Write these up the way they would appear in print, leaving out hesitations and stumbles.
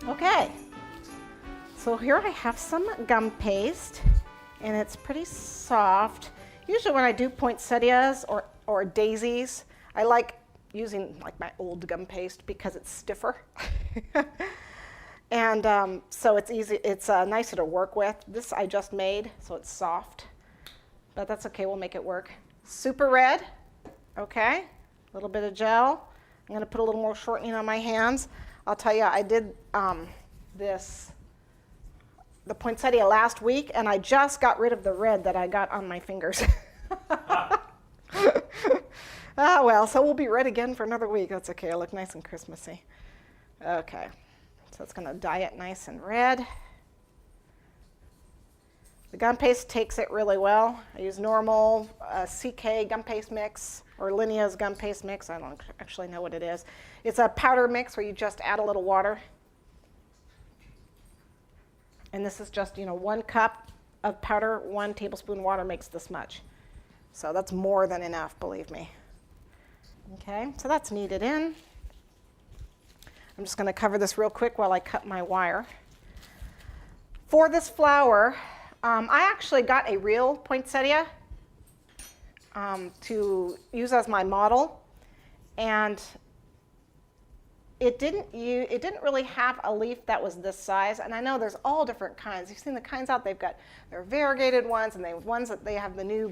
Okay, so here I have some gum paste, and it's pretty soft. Usually when I do poinsettias or daisies, I like using like my old gum paste because it's stiffer. And so it's easy, it's nicer to work with. This I just made, so it's soft, but that's okay, we'll make it work. Super red, okay, a little bit of gel. I'm gonna put a little more shortening on my hands. I'll tell you, I did the poinsettia last week, and I just got rid of the red that I got on my fingers. Ah, well, so we'll be red again for another week. That's okay, it'll look nice and Christmassy. Okay, so it's gonna dye it nice and red. The gum paste takes it really well. I use normal CK gum paste mix or Linnea's gum paste mix. I don't actually know what it is. It's a powder mix where you just add a little water. And this is just, 1 cup of powder, 1 tablespoon water makes this much. So that's more than enough, believe me. Okay, so that's kneaded in. I'm just going to cover this real quick while I cut my wire. For this flower, I actually got a real poinsettia to use as my model, and it didn't really have a leaf that was this size. And I know there's all different kinds. You've seen the kinds out. They're variegated ones, and they have ones that they have the new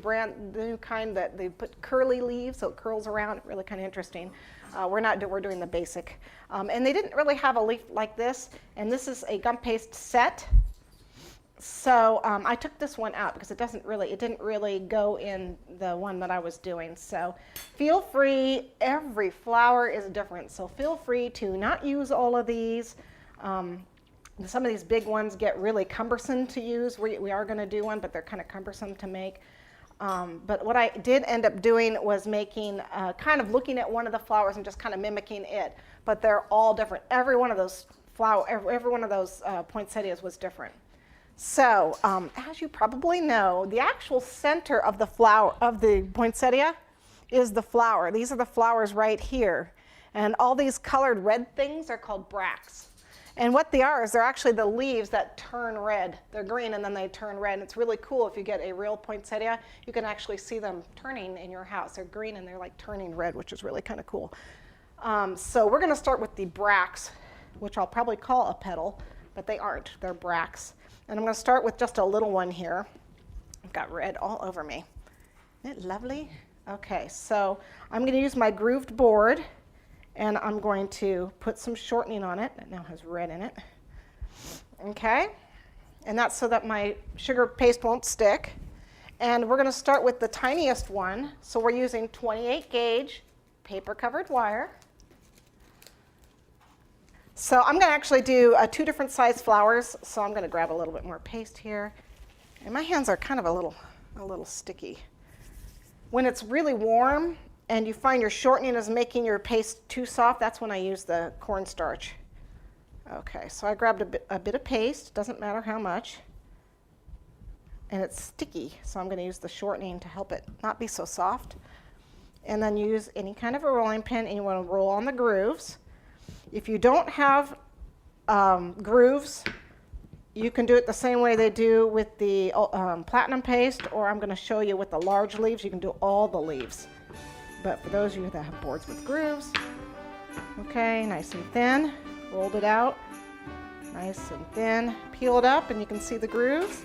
kind that they put curly leaves, so it curls around. Really kind of interesting. We're doing the basic, and they didn't really have a leaf like this. And this is a gum paste set. So I took this one out because it didn't really go in the one that I was doing. So feel free, every flower is different. So feel free to not use all of these. Some of these big ones get really cumbersome to use. We are going to do one, but they're kind of cumbersome to make. But what I did end up doing was making, kind of looking at one of the flowers and just kind of mimicking it. But they're all different. Every one of those poinsettias was different. So, as you probably know, the actual center of the poinsettia is the flower. These are the flowers right here. And all these colored red things are called bracts. And what they are is they're actually the leaves that turn red. They're green and then they turn red. And it's really cool if you get a real poinsettia, you can actually see them turning in your house. They're green and they're like turning red, which is really kind of cool. So we're going to start with the bracts, which I'll probably call a petal, but they aren't. They're bracts. And I'm going to start with just a little one here. I've got red all over me. Isn't it lovely? Okay, so I'm going to use my grooved board, and I'm going to put some shortening on it. That now has red in it. Okay, and that's so that my sugar paste won't stick. And we're going to start with the tiniest one. So we're using 28 gauge paper-covered wire. So I'm going to actually do 2 different size flowers. So I'm going to grab a little bit more paste here. And my hands are kind of a little sticky. When it's really warm and you find your shortening is making your paste too soft, that's when I use the cornstarch. Okay, so I grabbed a bit of paste, doesn't matter how much. And it's sticky, so I'm going to use the shortening to help it not be so soft. And then use any kind of a rolling pin, and you want to roll on the grooves. If you don't have grooves, you can do it the same way they do with the platinum paste, or I'm going to show you with the large leaves. You can do all the leaves. But for those of you that have boards with grooves, okay, nice and thin, rolled it out, nice and thin, peel it up, and you can see the grooves.